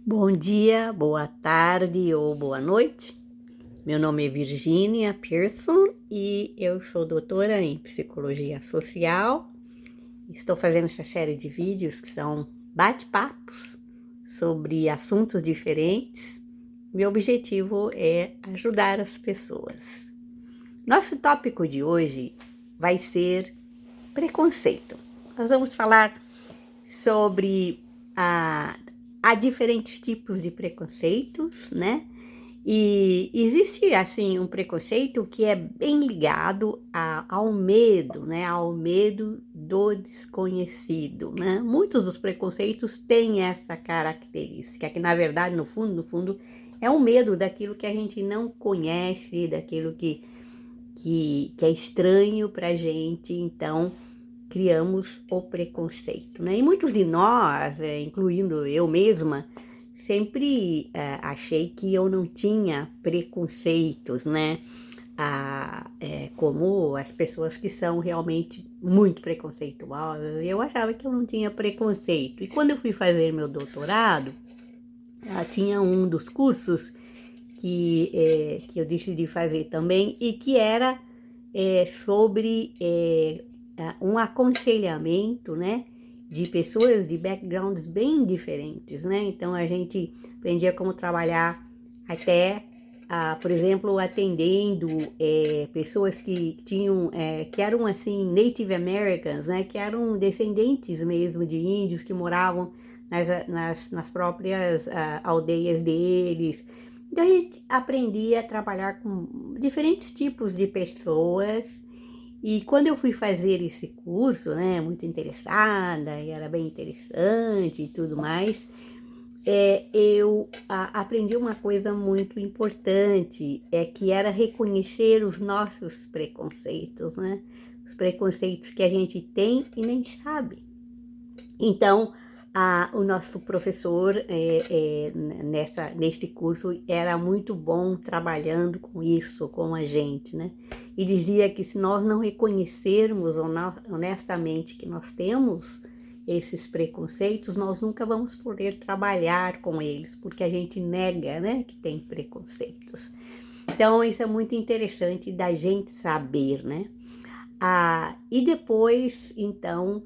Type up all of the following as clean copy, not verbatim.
Bom dia, boa tarde ou boa noite. Meu nome é Virginia Pearson e eu sou doutora em Psicologia Social. Estou fazendo essa série de vídeos que são bate-papos sobre assuntos diferentes. Meu objetivo é ajudar as pessoas. Nosso tópico de hoje vai ser preconceito. Nós vamos falar sobre há diferentes tipos de preconceitos, né? E existe, assim, um preconceito que é bem ligado ao medo, né? Ao medo do desconhecido, né? Muitos dos preconceitos têm essa característica, que na verdade, no fundo, é um medo daquilo que a gente não conhece, daquilo que é estranho pra gente, então criamos o preconceito, né? E muitos de nós, incluindo eu mesma, sempre achei que eu não tinha preconceitos, né? Como as pessoas que são realmente muito preconceituosas, eu achava que eu não tinha preconceito. E quando eu fui fazer meu doutorado, tinha um dos cursos que eu decidi fazer também e que era sobre um aconselhamento, né, de pessoas de backgrounds bem diferentes, né? Então a gente aprendia como trabalhar até, por exemplo, atendendo pessoas que tinham, que eram assim Native Americans, né, que eram descendentes mesmo de índios que moravam nas próprias aldeias deles. Então a gente aprendia a trabalhar com diferentes tipos de pessoas. E quando eu fui fazer esse curso, né, muito interessada, e era bem interessante e tudo mais, eu aprendi uma coisa muito importante, que era reconhecer os nossos preconceitos, né? Os preconceitos que a gente tem e nem sabe. Então, o nosso professor neste curso era muito bom trabalhando com isso, com a gente, né? E dizia que se nós não reconhecermos honestamente que nós temos esses preconceitos, nós nunca vamos poder trabalhar com eles, porque a gente nega, né, que tem preconceitos. Então, isso é muito interessante da gente saber, né? E depois, então,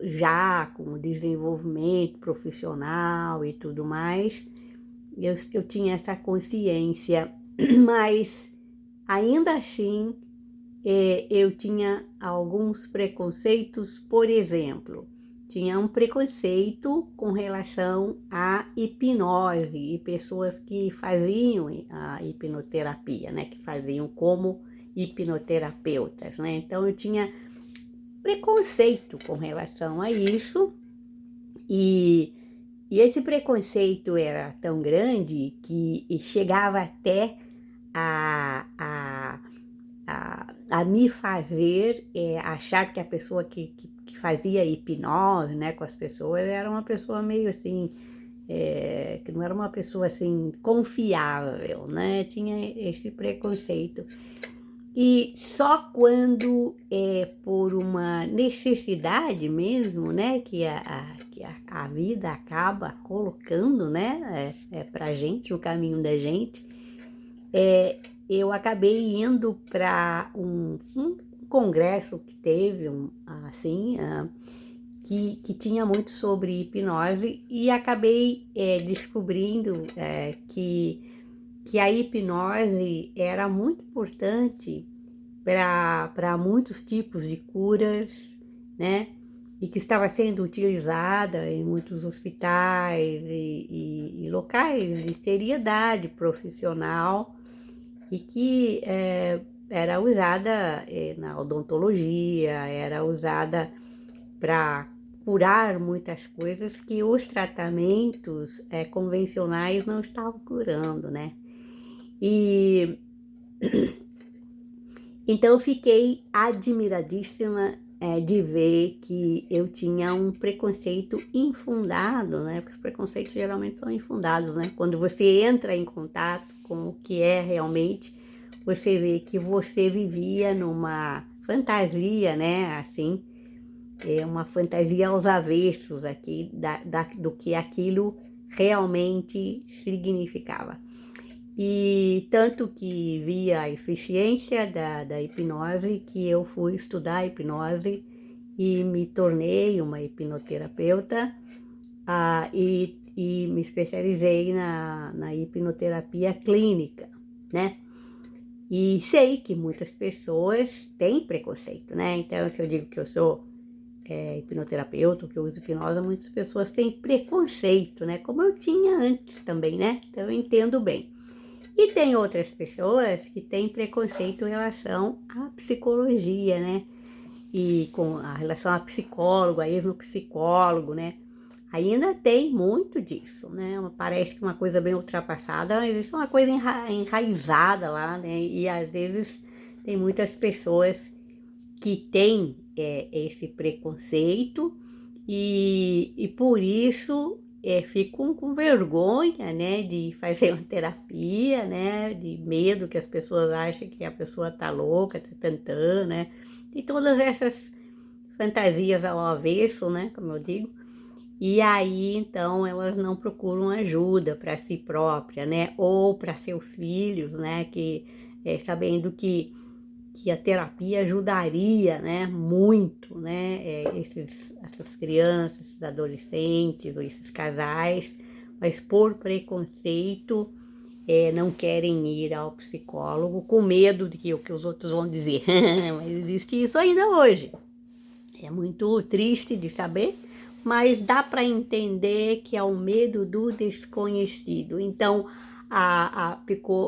já com o desenvolvimento profissional e tudo mais, eu tinha essa consciência, mas ainda assim eu tinha alguns preconceitos, por exemplo, tinha um preconceito com relação à hipnose e pessoas que faziam a hipnoterapia, né, que faziam como hipnoterapeutas, né? Então eu tinha preconceito com relação a isso e, e esse preconceito era tão grande que chegava até a, a, a me fazer achar que a pessoa que fazia hipnose, né, com as pessoas era uma pessoa meio assim, que não era uma pessoa assim confiável, né? Tinha esse preconceito. E só quando por uma necessidade mesmo, né, que a vida acaba colocando, né, pra gente, no caminho da gente, eu acabei indo para um congresso que teve, assim, que tinha muito sobre hipnose e acabei descobrindo que a hipnose era muito importante para muitos tipos de curas, né? E que estava sendo utilizada em muitos hospitais e locais de seriedade profissional e que era usada na odontologia, era usada para curar muitas coisas que os tratamentos convencionais não estavam curando, né? E então eu fiquei admiradíssima de ver que eu tinha um preconceito infundado, né? Porque os preconceitos geralmente são infundados, né? Quando você entra em contato com o que é realmente, você vê que você vivia numa fantasia, né? Assim, uma fantasia aos avessos aqui do que aquilo realmente significava. E tanto que vi a eficiência da hipnose, que eu fui estudar hipnose e me tornei uma hipnoterapeuta, e me especializei na hipnoterapia clínica, né? E sei que muitas pessoas têm preconceito, né? Então, se eu digo que eu sou hipnoterapeuta, que eu uso hipnose, muitas pessoas têm preconceito, né? Como eu tinha antes também, né? Então, eu entendo bem. E tem outras pessoas que têm preconceito em relação à psicologia, né? E com a relação a psicólogo, a psicólogo, né? Ainda tem muito disso, né? Parece que uma coisa bem ultrapassada, mas isso é uma coisa enraizada lá, né? E às vezes tem muitas pessoas que têm esse preconceito e por isso ficam com vergonha, né? De fazer uma terapia, né? De medo que as pessoas achem que a pessoa tá louca, tá tentando, né? E todas essas fantasias ao avesso, né? Como eu digo. E aí, então, elas não procuram ajuda para si própria, né? Ou para seus filhos, né? Que sabendo que a terapia ajudaria, né? Muito, né? Essas crianças, esses adolescentes, ou esses casais, mas por preconceito não querem ir ao psicólogo com medo de que o que os outros vão dizer. Mas existe isso ainda hoje. É muito triste de saber, mas dá para entender que é o medo do desconhecido. Então,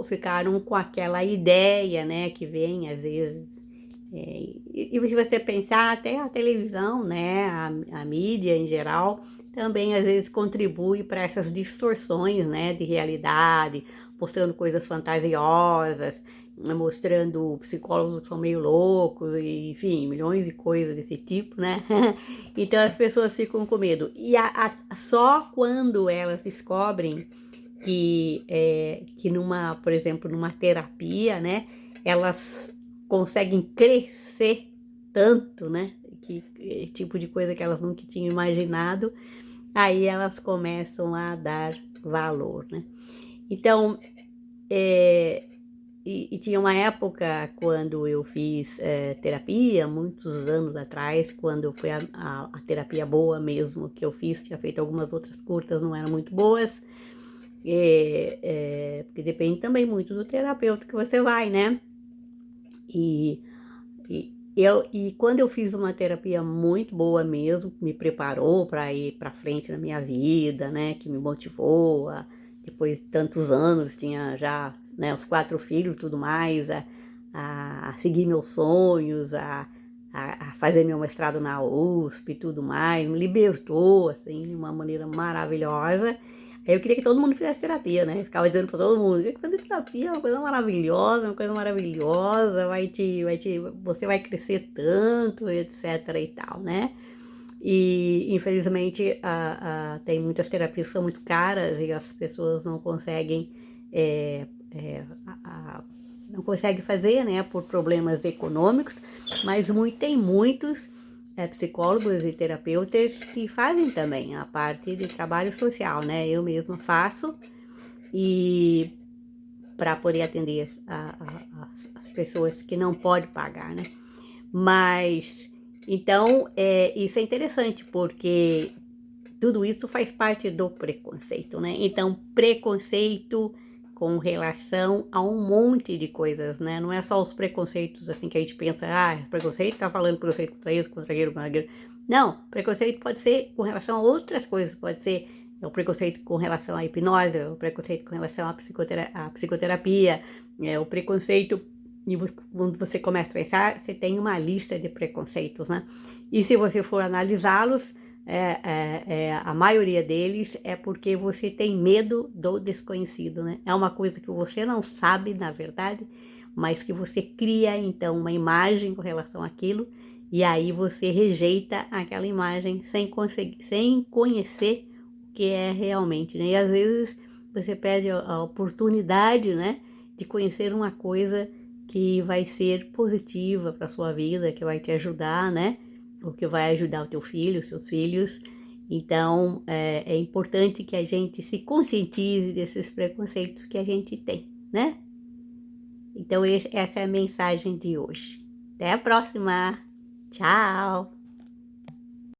ficaram com aquela ideia, né, que vem às vezes. E se você pensar, até a televisão, né, a mídia em geral, também às vezes contribui para essas distorções, né, de realidade, mostrando coisas fantasiosas, mostrando psicólogos que são meio loucos, e, enfim, milhões de coisas desse tipo, né? Então as pessoas ficam com medo. E só quando elas descobrem que numa, por exemplo, numa terapia, né, elas conseguem crescer tanto, né, que tipo de coisa que elas nunca tinham imaginado, aí elas começam a dar valor, né? Então, e tinha uma época quando eu fiz terapia, muitos anos atrás, quando foi a terapia boa mesmo que eu fiz, tinha feito algumas outras curtas, não eram muito boas, porque depende também muito do terapeuta que você vai, né? E quando eu fiz uma terapia muito boa mesmo, que me preparou para ir para frente na minha vida, né? Que me motivou, depois de tantos anos, tinha já, né, os 4 filhos, tudo mais, a seguir meus sonhos, a fazer meu mestrado na USP e tudo mais, me libertou, assim, de uma maneira maravilhosa. Aí eu queria que todo mundo fizesse terapia, né? Eu ficava dizendo para todo mundo, que fazer terapia é uma coisa maravilhosa, você vai crescer tanto, etc e tal, né? E infelizmente tem muitas terapias que são muito caras e as pessoas não conseguem não conseguem fazer, né, por problemas econômicos, mas tem muitos psicólogos e terapeutas que fazem também a parte de trabalho social, né? Eu mesma faço e para poder atender as pessoas que não podem pagar, né? Mas então isso é interessante porque tudo isso faz parte do preconceito, né? Então, preconceito com relação a um monte de coisas, né? Não é só os preconceitos assim que a gente pensa, preconceito tá falando preconceito contra isso, contra aquilo, contra aquilo. Não, preconceito pode ser com relação a outras coisas, pode ser o preconceito com relação à hipnose, o preconceito com relação à psicoterapia, o preconceito, e quando você começa a pensar, você tem uma lista de preconceitos, né? E se você for analisá-los, a maioria deles é porque você tem medo do desconhecido, né? É uma coisa que você não sabe, na verdade, mas que você cria, então, uma imagem com relação àquilo, e aí você rejeita aquela imagem sem conhecer o que é realmente, né? E às vezes você perde a oportunidade, né, de conhecer uma coisa que vai ser positiva para sua vida, que vai te ajudar, né? O que vai ajudar o teu filho, os seus filhos, Então, é importante que a gente se conscientize desses preconceitos que a gente tem, né? Então, essa é a mensagem de hoje. Até a próxima! Tchau!